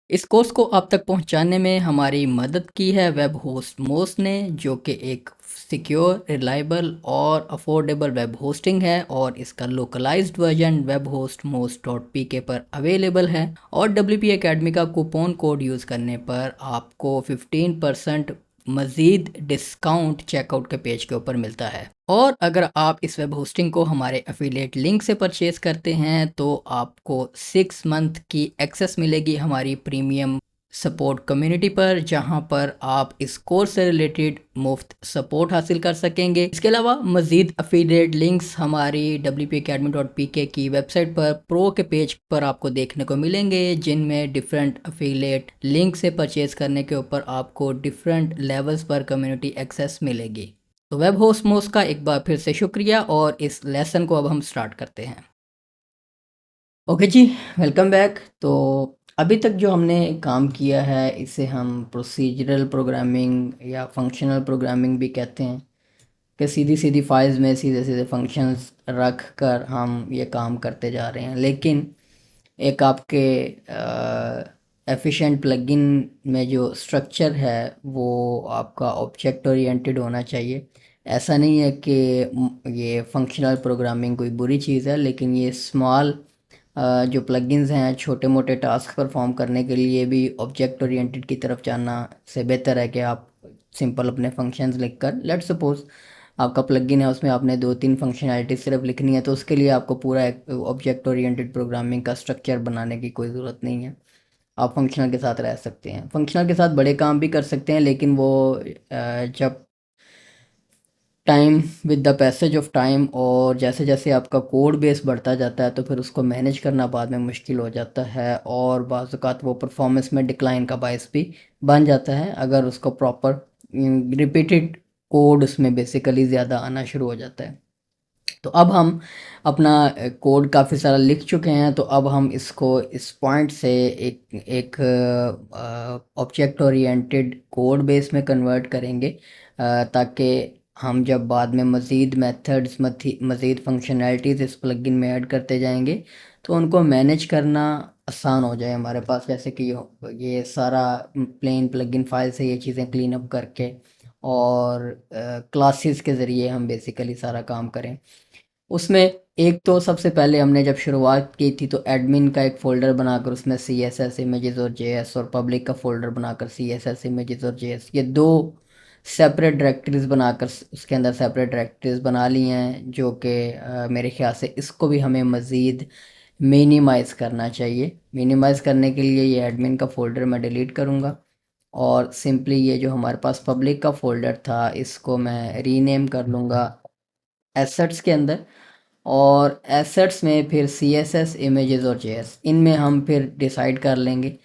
इस कोर्स को आप तक पहुंचाने में हमारी मदद की है वेब होस्ट मोस्ट ने, जो कि एक सिक्योर, रिलायबल और अफोर्डेबल वेब होस्टिंग है और इसका localised version web host most dot P K पर अवेलेबल है। और डब्ल्यू पी अकेडमी का कूपन कोड यूज़ करने पर आपको 15% मज़ीद डिस्काउंट चेकआउट के पेज के ऊपर मिलता है। और अगर आप इस वेब होस्टिंग को हमारे एफिलिएट लिंक से परचेज करते हैं तो आपको 6 मंथ की एक्सेस मिलेगी हमारी प्रीमियम सपोर्ट कम्युनिटी पर, जहां पर आप इस कोर्स से रिलेटेड मुफ्त सपोर्ट हासिल कर सकेंगे। इसके अलावा मज़ीद एफिलिएट लिंक्स हमारी wpacademy.pk की वेबसाइट पर प्रो के पेज पर आपको देखने को मिलेंगे, जिनमें डिफरेंट एफिलिएट लिंक से परचेज करने के ऊपर आपको डिफरेंट लेवल्स पर कम्युनिटी एक्सेस मिलेगी। तो वेब होस्ट मोस्ट का एक बार फिर से शुक्रिया और इस लेसन को अब हम स्टार्ट करते हैं। ओके जी, वेलकम बैक। तो अभी तक जो हमने काम किया है इसे हम प्रोसीजरल प्रोग्रामिंग या फंक्शनल प्रोग्रामिंग भी कहते हैं, कि सीधी सीधी फाइल्स में सीधे सीधे फंक्शंस रख कर हम ये काम करते जा रहे हैं। लेकिन एक आपके एफिशिएंट प्लगइन में जो स्ट्रक्चर है वो आपका ऑब्जेक्ट ओरिएंटेड होना चाहिए। ऐसा नहीं है कि ये फंक्शनल प्रोग्रामिंग कोई बुरी चीज़ है, लेकिन ये स्मॉल जो प्लगइन्स हैं छोटे मोटे टास्क परफॉर्म करने के लिए भी ऑब्जेक्ट ओरिएंटेड की तरफ जाना से बेहतर है कि आप सिंपल अपने फंक्शंस लिखकर, लेट सपोज आपका प्लगइन है उसमें आपने 2-3 फंक्शनैलिटी सिर्फ लिखनी है, तो उसके लिए आपको पूरा ऑब्जेक्ट ओरिएंटेड प्रोग्रामिंग का स्ट्रक्चर बनाने की कोई ज़रूरत नहीं है। आप फंक्शनल के साथ रह सकते हैं, फंक्शनल के साथ बड़े काम भी कर सकते हैं, लेकिन वो जब time with the passage of time और जैसे जैसे आपका कोड बेस बढ़ता जाता है तो फिर उसको मैनेज करना बाद में मुश्किल हो जाता है, और बाज़ औक़ात वो परफॉर्मेंस में डिक्लाइन का बायस भी बन जाता है अगर उसको प्रॉपर रिपीटेड कोड उसमें बेसिकली ज़्यादा आना शुरू हो जाता है। तो अब हम अपना कोड काफ़ी सारा लिख चुके हैं, तो अब हम इसको इस पॉइंट से एक एक ऑब्जेक्ट ओरिएंटेड कोड बेस में कन्वर्ट करेंगे, ताकि हम जब बाद में मज़ीद मेथड्स मज़ीद फंक्शनैलिटीज़ इस प्लगइन में ऐड करते जाएंगे तो उनको मैनेज करना आसान हो जाए हमारे पास। जैसे कि ये सारा प्लेन प्लगइन फाइल से ये चीज़ें क्लीन अप करके और क्लासेस के ज़रिए हम बेसिकली सारा काम करें। उसमें एक तो सबसे पहले हमने जब शुरुआत की थी तो एडमिन का एक फ़ोल्डर बनाकर उसमें सी एस एस इमेजेस और जे एस, और पब्लिक का फ़ोल्डर बनाकर सी एस एस इमेजेस और जे एस, ये दो सेपरेट डायरेक्टरीज बनाकर उसके अंदर सेपरेट डायरेक्टरीज बना ली हैं, जो कि मेरे ख्याल से इसको भी हमें मज़ीद मिनिमाइज़ करना चाहिए। मिनिमाइज़ करने के लिए ये एडमिन का फ़ोल्डर मैं डिलीट करूँगा और सिंपली ये जो हमारे पास पब्लिक का फ़ोल्डर था इसको मैं रीनेम कर लूँगा एसेट्स के अंदर। और एसेट्स में फिर सी एस एस इमेजेस और जे एस, इनमें हम फिर डिसाइड कर लेंगे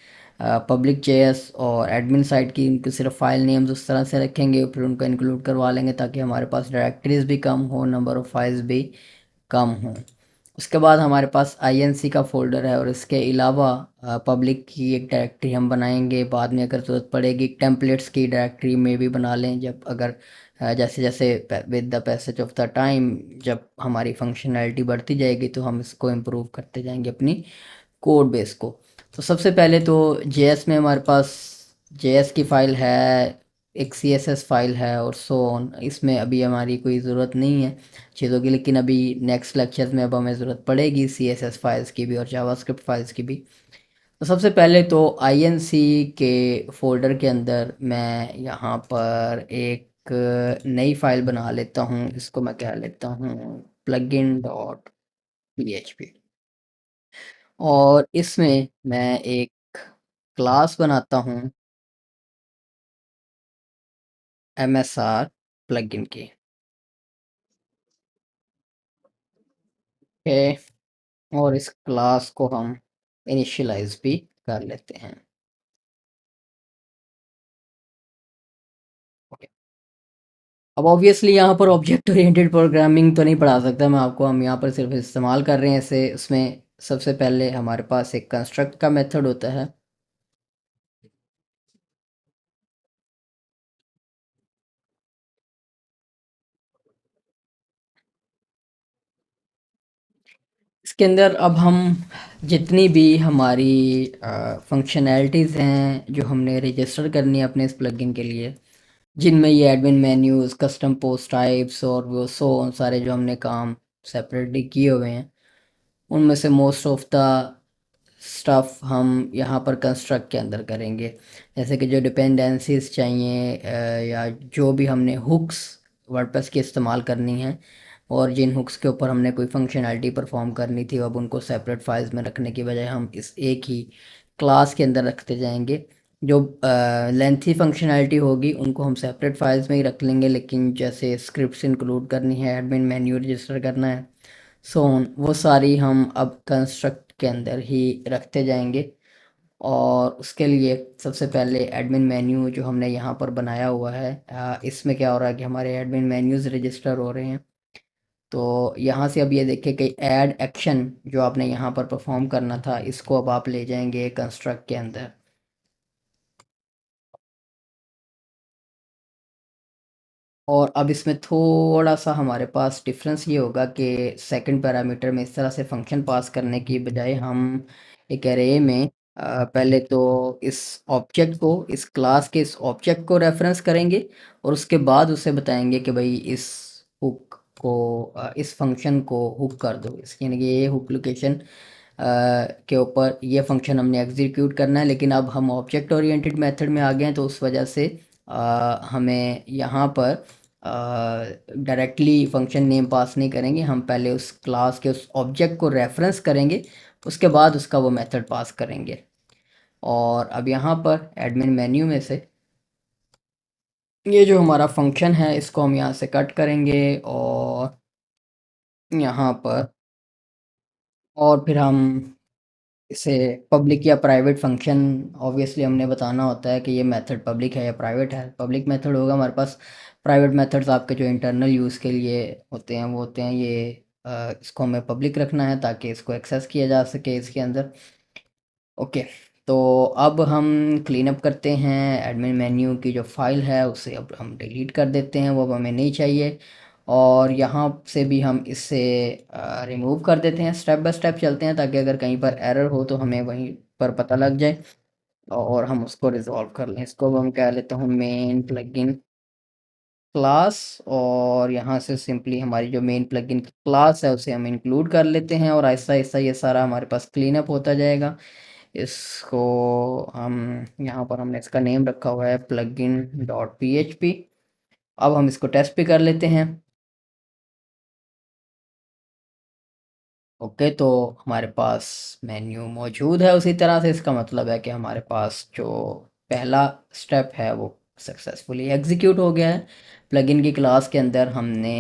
पब्लिक जे एस और एडमिन साइट की इनको सिर्फ फाइल नेम्स उस तरह से रखेंगे, फिर उनको इंक्लूड करवा लेंगे ताकि हमारे पास डायरेक्टरीज भी कम हो, नंबर ऑफ़ फाइल्स भी कम हो। उसके बाद हमारे पास आईएनसी का फ़ोल्डर है और इसके अलावा पब्लिक की एक डायरेक्टरी हम बनाएंगे, बाद में अगर ज़रूरत पड़ेगी टेम्पलेट्स की डायरेक्टरी में भी बना लें, जब अगर जैसे जैसे with the passage of the time जब हमारी फंक्शनैलिटी बढ़ती जाएगी तो हम इसको इम्प्रूव करते जाएंगे अपनी कोड बेस को। तो सबसे पहले तो जेएस में हमारे पास जेएस की फ़ाइल है, एक सीएसएस फाइल है और सो ऑन। इसमें अभी हमारी कोई ज़रूरत नहीं है चीज़ों की, लेकिन अभी नेक्स्ट लेक्चर्स में अब हमें ज़रूरत पड़ेगी सीएसएस फाइल्स की भी और जावास्क्रिप्ट फाइल्स की भी। तो सबसे पहले तो आईएनसी के फ़ोल्डर के अंदर मैं यहाँ पर एक नई फ़ाइल बना लेता हूँ, इसको मैं कह लेता हूँ प्लगइन डॉट पीएचपी, और इसमें मैं एक क्लास बनाता हूँ एमएसआर प्लगइन की। ओके, और इस क्लास को हम इनिशियलाइज भी कर लेते हैं। ओके, अब ऑब्वियसली यहाँ पर ऑब्जेक्ट ओरिएंटेड प्रोग्रामिंग तो नहीं पढ़ा सकता मैं आपको, हम यहाँ पर सिर्फ इस्तेमाल कर रहे हैं इसे। उसमें सबसे पहले हमारे पास एक कंस्ट्रक्ट का मेथड होता है। इसके अंदर अब हम जितनी भी हमारी फंक्शनैलिटीज़ हैं जो हमने रजिस्टर करनी है अपने इस प्लगइन के लिए, जिनमें ये admin menus, custom post types और वो सो सारे जो हमने काम सेपरेटली किए हुए हैं, उनमें से मोस्ट ऑफ द स्टफ हम यहाँ पर कंस्ट्रक्ट के अंदर करेंगे। जैसे कि जो डिपेंडेंसीज चाहिए या जो भी हमने हुक्स वर्डप्रेस की इस्तेमाल करनी है और जिन हुक्स के ऊपर हमने कोई फंक्शनैलिटी परफॉर्म करनी थी, अब उनको सेपरेट फाइल्स में रखने की बजाय हम इस एक ही क्लास के अंदर रखते जाएंगे। जो लेंथी फंक्शनैलिटी होगी उनको हम सेपरेट फाइल्स में ही रख लेंगे, लेकिन जैसे स्क्रिप्ट्स इंक्लूड करनी है, एडमिन मेन्यू रजिस्टर करना है, सो ऑन, वो सारी हम अब कंस्ट्रक्ट के अंदर ही रखते जाएंगे। और उसके लिए सबसे पहले एडमिन मेन्यू जो हमने यहाँ पर बनाया हुआ है, इसमें क्या हो रहा है कि हमारे एडमिन मेन्यूज़ रजिस्टर हो रहे हैं। तो यहाँ से अब ये देखिए कि ऐड एक्शन जो आपने यहाँ पर परफॉर्म करना था, इसको अब आप ले जाएंगे कंस्ट्रक्ट के अंदर। और अब इसमें थोड़ा सा हमारे पास डिफरेंस ये होगा कि सेकंड पैरामीटर में इस तरह से फंक्शन पास करने की बजाय हम एक एरे में पहले तो इस ऑब्जेक्ट को, इस क्लास के इस ऑब्जेक्ट को रेफरेंस करेंगे और उसके बाद उसे बताएंगे कि भाई इस हुक को इस फंक्शन को हुक कर दो, इसकी यानी कि ये हुक लोकेशन के ऊपर ये फंक्शन हमने एग्जीक्यूट करना है। लेकिन अब हम ऑब्जेक्ट ओरिएंटेड मेथड में आ गए हैं, तो उस वजह से हमें यहाँ पर डायरेक्टली फंक्शन नेम पास नहीं करेंगे, हम पहले उस क्लास के उस ऑब्जेक्ट को रेफरेंस करेंगे, उसके बाद उसका वो मेथड पास करेंगे। और अब यहाँ पर एडमिन मेन्यू में से ये जो हमारा फंक्शन है इसको हम यहाँ से कट करेंगे और यहाँ पर, और फिर हम इसे पब्लिक या प्राइवेट फंक्शन ऑब्वियसली हमने बताना होता है कि ये मेथड पब्लिक है या प्राइवेट है। पब्लिक मेथड होगा हमारे पास। प्राइवेट मेथड्स आपके जो इंटरनल यूज़ के लिए होते हैं वो होते हैं ये, इसको हमें पब्लिक रखना है ताकि इसको एक्सेस किया जा सके इसके अंदर। ओके, तो अब हम क्लीन अप करते हैं एडमिन मेन्यू की जो फाइल है, उसे अब हम डिलीट कर देते हैं, वो अब हमें नहीं चाहिए। और यहाँ से भी हम इसे रिमूव कर देते हैं, स्टेप बाय स्टेप चलते हैं ताकि अगर कहीं पर एरर हो तो हमें वहीं पर पता लग जाए और हम उसको रिजॉल्व कर लें। इसको अब हम कह लेते हैं मेन प्लगइन क्लास, और यहाँ से सिंपली हमारी जो मेन प्लगइन की क्लास है उसे हम इंक्लूड कर लेते हैं और आहिस्ता आहिस्ता ये सारा हमारे पास क्लीन अप होता जाएगा। इसको हम यहाँ पर हमने इसका नेम रखा हुआ है प्लगइन डॉट पीएचपी। अब हम इसको टेस्ट भी कर लेते हैं। ओके, तो हमारे पास मेन्यू मौजूद है उसी तरह से, इसका मतलब है कि हमारे पास जो पहला स्टेप है वो सक्सेसफुली एग्जीक्यूट हो गया है। प्लगइन की क्लास के अंदर हमने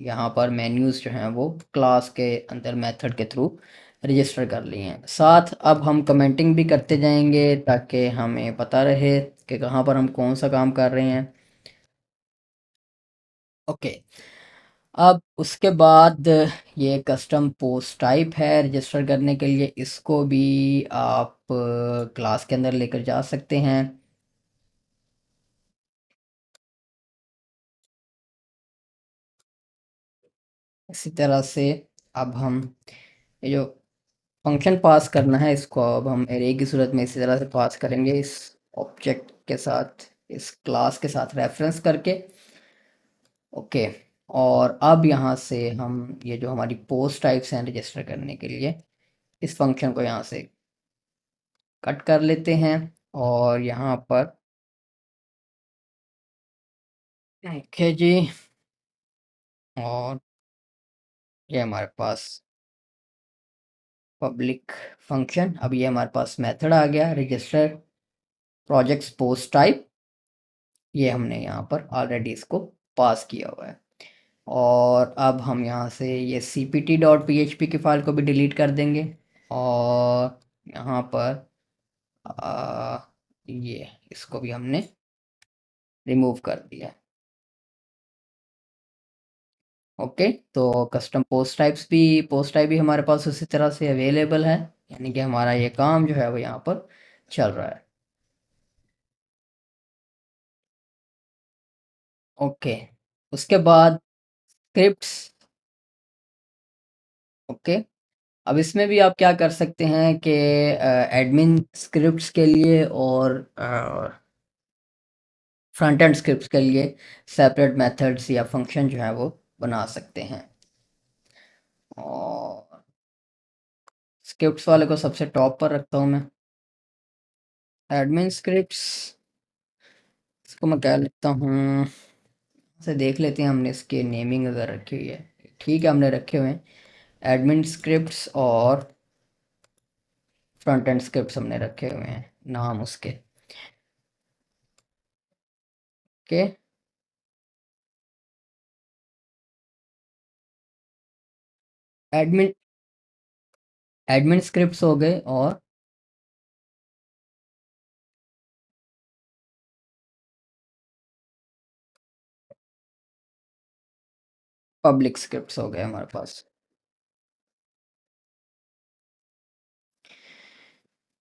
यहाँ पर मेन्यूज़ जो हैं वो क्लास के अंदर मेथड के थ्रू रजिस्टर कर लिए हैं। साथ अब हम कमेंटिंग भी करते जाएंगे ताकि हमें पता रहे कि कहाँ पर हम कौन सा काम कर रहे हैं। ओके, अब उसके बाद ये कस्टम पोस्ट टाइप है रजिस्टर करने के लिए, इसको भी आप क्लास के अंदर लेकर जा सकते हैं। इसी तरह से अब हम ये जो फंक्शन पास करना है इसको अब हम एरे की सूरत में इसी तरह से पास करेंगे, इस ऑब्जेक्ट के साथ, इस क्लास के साथ रेफरेंस करके। ओके, और अब यहाँ से हम ये जो हमारी पोस्ट टाइप्स हैं रजिस्टर करने के लिए, इस फंक्शन को यहाँ से कट कर लेते हैं और यहाँ पर ओके जी, और ये हमारे पास पब्लिक फंक्शन, अब ये हमारे पास मेथड आ गया रजिस्टर प्रोजेक्ट्स पोस्ट टाइप, ये हमने यहाँ पर ऑलरेडी इसको पास किया हुआ है। और अब हम यहाँ से ये cpt.php की फाइल को भी डिलीट कर देंगे और यहाँ पर आ, ये इसको भी हमने रिमूव कर दिया। ओके, तो कस्टम पोस्ट टाइप भी हमारे पास उसी तरह से अवेलेबल है, यानी कि हमारा ये काम जो है वो यहाँ पर चल रहा है। ओके, उसके बाद स्क्रिप्ट्स ओके। अब इसमें भी आप क्या कर सकते हैं कि एडमिन स्क्रिप्ट्स के लिए और फ्रंट एंड स्क्रिप्ट्स के लिए सेपरेट मेथड्स या फंक्शन जो है वो बना सकते हैं। और स्क्रिप्ट्स वाले को सबसे टॉप पर रखता हूँ मैं। एडमिन स्क्रिप्ट्स, इसको मैं क्या लिखता हूँ, से देख लेते हैं हमने इसके नेमिंग अगर रखी हुई है। ठीक है, हमने रखे हुए हैं एडमिन स्क्रिप्ट्स और फ्रंट एंड स्क्रिप्ट्स हमने रखे हुए हैं नाम उसके। ओके। एडमिन एडमिन स्क्रिप्ट्स हो गए और पब्लिक स्क्रिप्ट्स हो गए हमारे पास।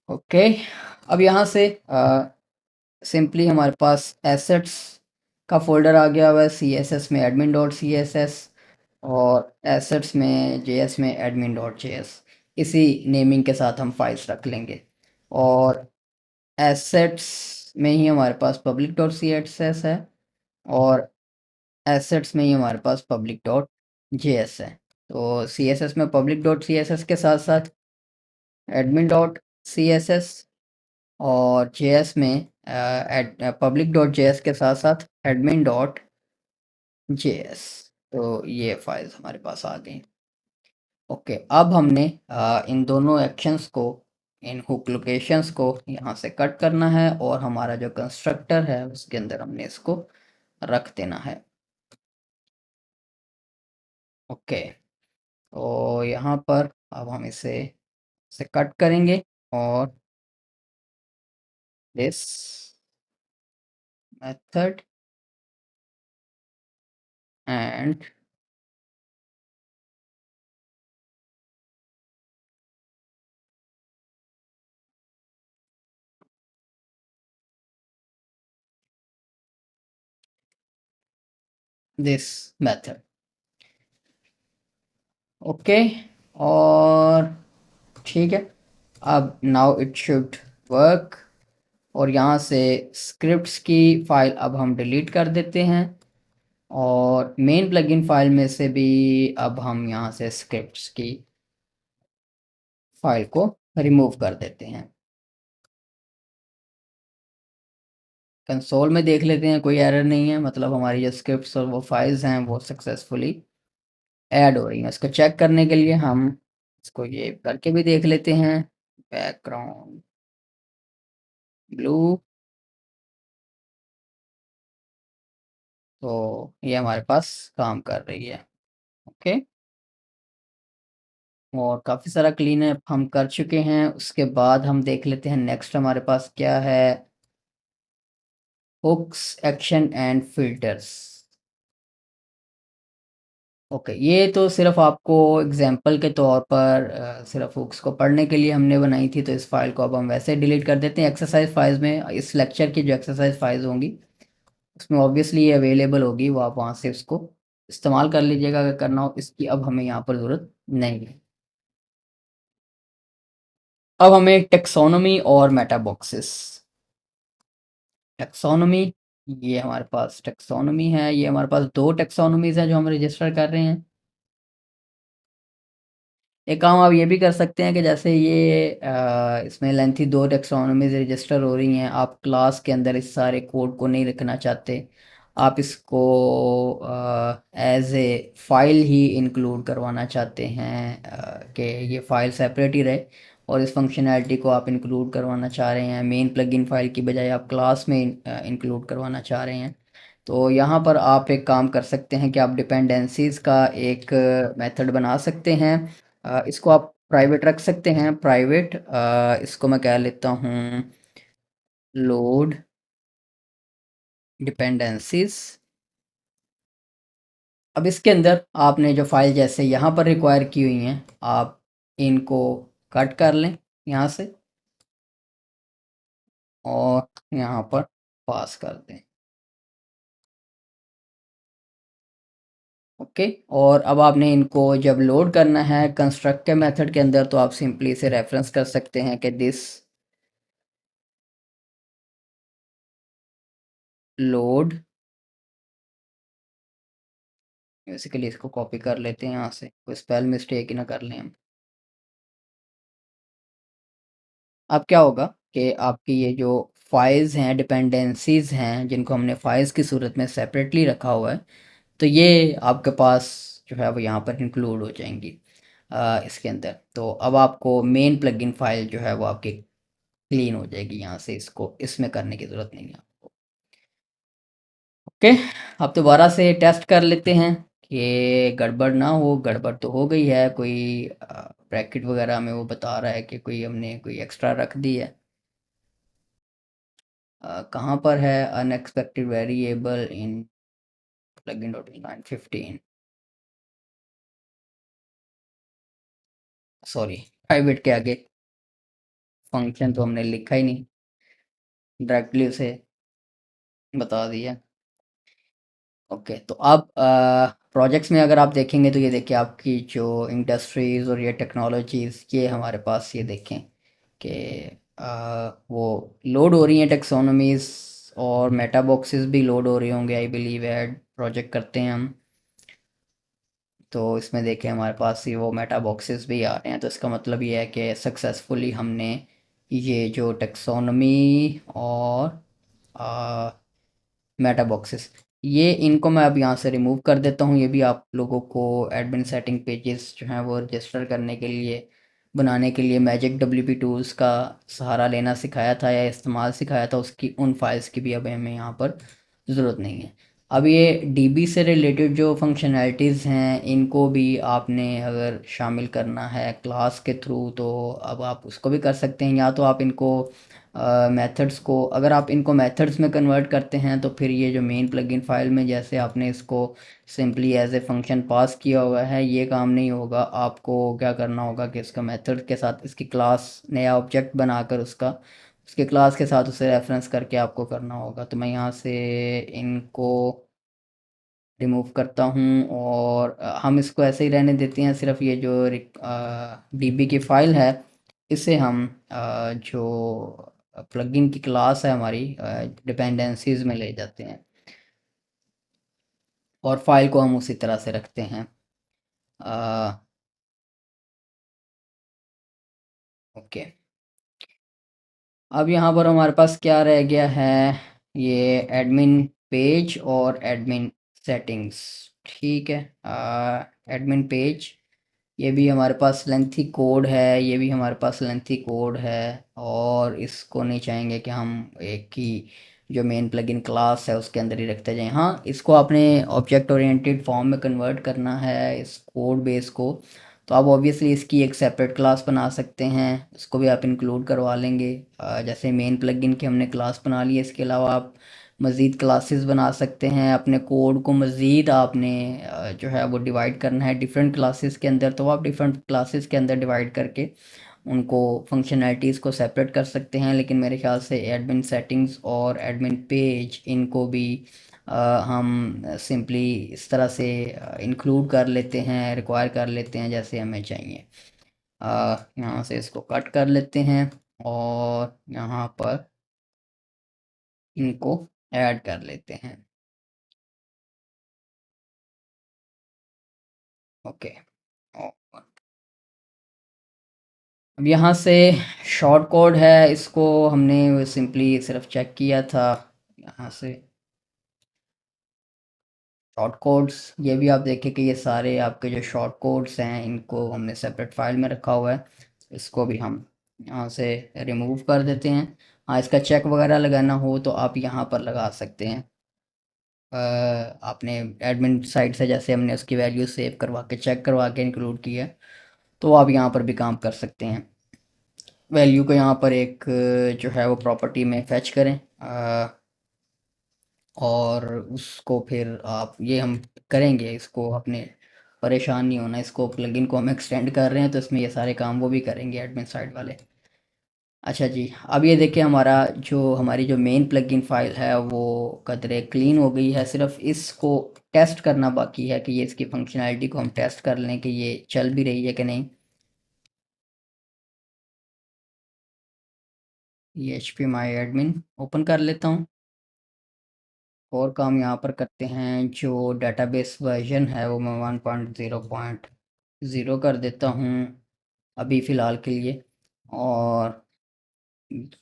ओके। अब यहाँ से सिंपली हमारे पास एसेट्स का फोल्डर आ गया हुआ है, सी एस एस में admin dot C S S और एसेट्स में जे एस में एडमिन डॉट जे एस। इसी नेमिंग के साथ हम फाइल्स रख लेंगे। और एसेट्स में ही हमारे पास public dot C S S है और एसेट्स में ही हमारे पास पब्लिक डॉट जे एस है। तो सी एस एस में public dot C S S के साथ साथ admin dot C S S और जेएस में पब्लिक डॉट जेएस के साथ साथ एडमिन डॉट जेएस। तो ये फाइल्स हमारे पास आ गई। ओके, अब हमने इन दोनों एक्शंस को, इन हुक लोकेशंस को यहाँ से कट करना है और हमारा जो कंस्ट्रक्टर है उसके अंदर हमने इसको रख देना है। ओके, तो यहाँ पर अब हम इसे कट करेंगे और this method and this method. Okay, और ठीक है, अब नाउ इट शुड वर्क। और यहाँ से स्क्रिप्ट्स की फाइल अब हम डिलीट कर देते हैं और मेन प्लगइन फाइल में से भी अब हम यहाँ से स्क्रिप्ट्स की फाइल को रिमूव कर देते हैं। कंसोल में देख लेते हैं, कोई एरर नहीं है, मतलब हमारी जो स्क्रिप्ट्स और वो फाइल्स हैं वो सक्सेसफुली ऐड हो रही हैं। इसको चेक करने के लिए हम इसको ये करके भी देख लेते हैं, बैकग्राउंड ब्लू। तो ये हमारे पास काम कर रही है। ओके, और काफ़ी सारा क्लीन अप हम कर चुके हैं। उसके बाद हम देख लेते हैं नेक्स्ट हमारे पास क्या है, hooks action and filters. Okay, ये तो सिर्फ आपको एग्जांपल के तौर पर सिर्फ हुक्स को पढ़ने के लिए हमने बनाई थी, तो इस फाइल को अब हम वैसे डिलीट कर देते हैं। एक्सरसाइज फाइल्स में इस लेक्चर की जो एक्सरसाइज फाइल्स होंगी उसमें ऑब्वियसली ये अवेलेबल होगी, वो आप वहाँ से उसको इस्तेमाल कर लीजिएगा अगर करना हो। इसकी अब हमें यहाँ पर ज़रूरत नहीं है। अब हमें टेक्सोनोमी और मेटाबॉक्सेस। टेक्सोनोमी, ये हमारे पास टेक्सोनोमी है, ये हमारे पास दो टेक्सोनोमीज हैं जो हम रजिस्टर कर रहे हैं। एक काम आप ये भी कर सकते हैं कि जैसे ये इसमें लेंथी दो टेक्सोनोमीज रजिस्टर हो रही हैं, आप क्लास के अंदर इस सारे कोड को नहीं रखना चाहते, आप इसको एज ए फाइल ही इंक्लूड करवाना चाहते हैं, कि ये फाइल सेपरेट ही रहे और इस फंक्शनैलिटी को आप इंक्लूड करवाना चाह रहे हैं मेन प्लगइन फाइल की बजाय आप क्लास में इंक्लूड करवाना चाह रहे हैं। तो यहाँ पर आप एक काम कर सकते हैं कि आप डिपेंडेंसीज का एक मेथड बना सकते हैं। इसको आप प्राइवेट रख सकते हैं, प्राइवेट, इसको मैं कह लेता हूँ लोड डिपेंडेंसीज। अब इसके अंदर आपने जो फाइल जैसे यहाँ पर रिक्वायर की हुई हैं, आप इनको कट कर लें यहाँ से और यहाँ पर पास कर दें। ओके। और अब आपने इनको जब लोड करना है कंस्ट्रक्ट के मेथड के अंदर, तो आप सिंपली इसे रेफरेंस कर सकते हैं कि दिस लोड, बेसिकली इसको कॉपी कर लेते हैं यहाँ से, कोई स्पेल मिस्टेक ही ना कर लें हम। अब क्या होगा कि आपकी ये जो फाइल्स हैं, डिपेंडेंसीज हैं, जिनको हमने फाइल्स की सूरत में सेपरेटली रखा हुआ है, तो ये आपके पास जो है वो यहाँ पर इंक्लूड हो जाएंगी इसके अंदर। तो अब आपको मेन प्लगइन फाइल जो है वो आपकी क्लीन हो जाएगी यहाँ से, इसको इसमें करने की ज़रूरत नहीं है आपको। ओके। अब दोबारा से टेस्ट कर लेते हैं कि गड़बड़ ना हो। गड़बड़ तो हो गई है, कोई ब्रैकेट वगैरह में वो बता रहा है कि कोई हमने कोई एक्स्ट्रा रख दी है। कहाँ पर है unexpected variable in plugin dot line 15, sorry, private के आगे फंक्शन तो हमने लिखा ही नहीं, डायरेक्टली उसे बता दिया। ओके। तो अब प्रोजेक्ट्स में अगर आप देखेंगे तो ये देखिए आपकी जो इंडस्ट्रीज़ और ये टेक्नोलॉजीज़, ये हमारे पास ये देखें कि वो लोड हो रही हैं टेक्सोनोमीज़, और मेटा बॉक्सेस भी लोड हो रहे होंगे आई बिलीव। ऐड प्रोजेक्ट करते हैं हम, तो इसमें देखें हमारे पास ये वो मेटा बॉक्सेस भी आ रहे हैं, तो इसका मतलब ये है कि सक्सेसफुली हमने ये जो टेक्सोनमी और मेटा बॉक्सेस, ये इनको मैं अब यहाँ से रिमूव कर देता हूँ। ये भी आप लोगों को एडमिन सेटिंग पेजेस जो हैं वो रजिस्टर करने के लिए, बनाने के लिए मैजिक डब्ल्यूपी टूल्स का सहारा लेना सिखाया था या इस्तेमाल सिखाया था, उसकी उन फाइल्स की भी अब हमें यहाँ पर ज़रूरत नहीं है। अब ये डीबी से रिलेटेड जो फंक्शनैलिटीज़ हैं, इनको भी आपने अगर शामिल करना है क्लास के थ्रू, तो अब आप उसको भी कर सकते हैं। या तो आप इनको मेथड्स को, अगर आप इनको मेथड्स में कन्वर्ट करते हैं, तो फिर ये जो मेन प्लगइन फाइल में जैसे आपने इसको सिंपली एज ए फंक्शन पास किया हुआ है, ये काम नहीं होगा। आपको क्या करना होगा कि इसका मेथड के साथ इसकी क्लास, नया ऑब्जेक्ट बनाकर उसका, उसके क्लास के साथ उसे रेफरेंस करके आपको करना होगा। तो मैं यहाँ से इनको रिमूव करता हूँ, और हम इसको ऐसे ही रहने देते हैं। सिर्फ ये जो डीबी की फ़ाइल है, इसे हम जो प्लगइन की क्लास है हमारी डिपेंडेंसीज में ले जाते हैं, और फाइल को हम उसी तरह से रखते हैं। ओके। अब यहाँ पर हमारे पास क्या रह गया है, ये एडमिन पेज और एडमिन सेटिंग्स। ठीक है। एडमिन पेज, ये भी हमारे पास लेंथी कोड है, ये भी हमारे पास लेंथी कोड है, और इसको नहीं चाहेंगे कि हम एक ही जो मेन प्लगइन क्लास है उसके अंदर ही रखते जाएं। हाँ, इसको आपने ऑब्जेक्ट ओरिएंटेड फॉर्म में कन्वर्ट करना है इस कोड बेस को, तो आप ऑब्वियसली इसकी एक सेपरेट क्लास बना सकते हैं, उसको भी आप इंक्लूड करवा लेंगे। जैसे मेन प्लगइन की हमने क्लास बना ली है, इसके अलावा आप मज़ीद क्लासेस बना सकते हैं। अपने कोड को मज़ीद आपने जो है वो डिवाइड करना है डिफरेंट क्लासेस के अंदर, तो आप डिफरेंट क्लासेस के अंदर डिवाइड करके उनको फंक्शनैलिटीज़ को सेपरेट कर सकते हैं। लेकिन मेरे ख्याल से एडमिन सेटिंग्स और एडमिन पेज, इनको भी हम सिंपली इस तरह से इंक्लूड कर लेते हैं, रिक्वायर कर लेते हैं जैसे हमें चाहिए। यहाँ से इसको कट कर लेते हैं, और यहाँ पर इनको ऐड कर लेते हैं। ओके। अब यहाँ से शॉर्ट कोड है, इसको हमने सिंपली सिर्फ चेक किया था। यहाँ से शॉर्ट कोड्स, ये भी आप देखें कि ये सारे आपके जो शॉर्ट कोड्स हैं, इनको हमने सेपरेट फाइल में रखा हुआ है। इसको भी हम यहाँ से रिमूव कर देते हैं। हाँ, इसका चेक वगैरह लगाना हो तो आप यहाँ पर लगा सकते हैं। आपने एडमिन साइट से जैसे हमने उसकी वैल्यू सेव करवा के, चेक करवा के इंक्लूड की है, तो आप यहाँ पर भी काम कर सकते हैं। वैल्यू को यहाँ पर एक जो है वो प्रॉपर्टी में फैच करें, और उसको फिर आप, ये हम करेंगे, इसको अपने परेशान नहीं होना। इसको प्लगइन को हम एक्सटेंड कर रहे हैं, तो इसमें ये सारे काम वो भी करेंगे एडमिन साइड वाले। अच्छा जी, अब ये देखिए हमारी जो मेन प्लगइन फाइल है वो कदरे क्लीन हो गई है। सिर्फ इसको टेस्ट करना बाकी है कि ये इसकी फंक्शनैलिटी को हम टेस्ट कर लें कि ये चल भी रही है कि नहीं। ये एच पी माई एडमिन ओपन कर लेता हूँ और काम यहाँ पर करते हैं। जो डेटाबेस वर्जन है वो मैं 1.0.0 कर देता हूँ अभी फ़िलहाल के लिए। और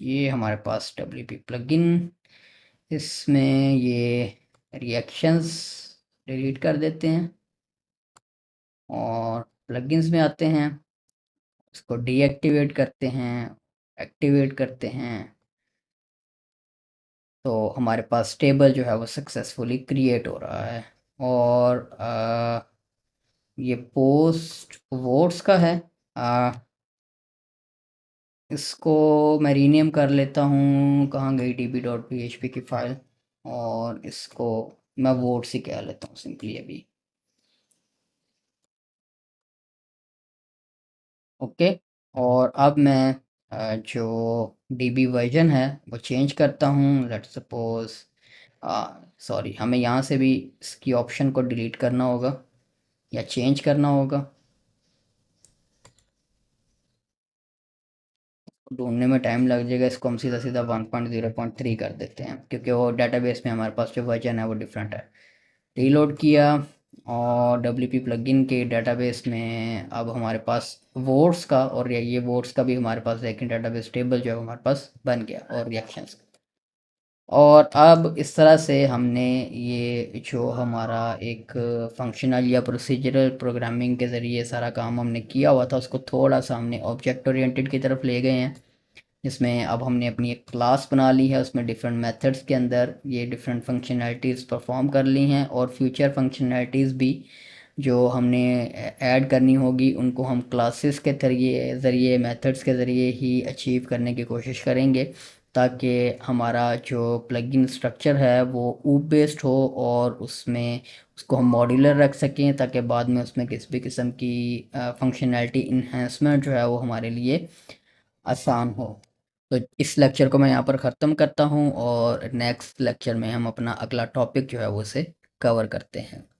ये हमारे पास डब्ल्यू पी प्लगइन, इसमें ये रिएक्शंस डिलीट कर देते हैं और प्लगइन्स में आते हैं, इसको डीएक्टिवेट करते हैं, एक्टिवेट करते हैं। तो हमारे पास टेबल जो है वो सक्सेसफुली क्रिएट हो रहा है। और ये पोस्ट वोट्स का है। आ, इसको मैं रीनेम कर लेता हूँ, कहाँ गई db.php की फ़ाइल, और इसको मैं वोट्स ही कह लेता हूँ सिंपली अभी। ओके। और अब मैं जो डीबी वर्जन है वो चेंज करता हूँ। लेट्स सपोज, सॉरी, हमें यहाँ से भी इसकी ऑप्शन को डिलीट करना होगा या चेंज करना होगा। ढूंढने में टाइम लग जाएगा, इसको हम सीधा सीधा 1.0.3 कर देते हैं क्योंकि वो डेटाबेस में हमारे पास जो वर्जन है वो डिफरेंट है। रीलोड किया और डब्ल्यू पी प्लगइन के डेटाबेस में अब हमारे पास वोट्स का और ये वोट्स का भी हमारे पास एक डेटाबेस टेबल जो है हमारे पास बन गया और रिएक्शंस। और अब इस तरह से हमने ये जो हमारा एक फंक्शनल या प्रोसीजरल प्रोग्रामिंग के ज़रिए सारा काम हमने किया हुआ था उसको थोड़ा सा हमने ऑब्जेक्ट ओरिएंटेड की तरफ ले गए हैं, जिसमें अब हमने अपनी एक क्लास बना ली है, उसमें डिफरेंट मेथड्स के अंदर ये डिफरेंट फंक्शनैलिटीज़ परफॉर्म कर ली हैं और फ्यूचर फंक्शनैलिटीज़ भी जो हमने ऐड करनी होगी उनको हम क्लासेस के ज़रिए मेथड्स के ज़रिए ही अचीव करने की कोशिश करेंगे, ताकि हमारा जो प्लगइन स्ट्रक्चर है वो ऊप बेस्ड हो और उसमें उसको हम मॉड्यूलर रख सकें ताकि बाद में उसमें किसी भी किस्म की फंक्शनैलिटी इन्हेंसमेंट जो है वो हमारे लिए आसान हो। तो इस लेक्चर को मैं यहाँ पर ख़त्म करता हूँ और नेक्स्ट लेक्चर में हम अपना अगला टॉपिक जो है वो उसे कवर करते हैं।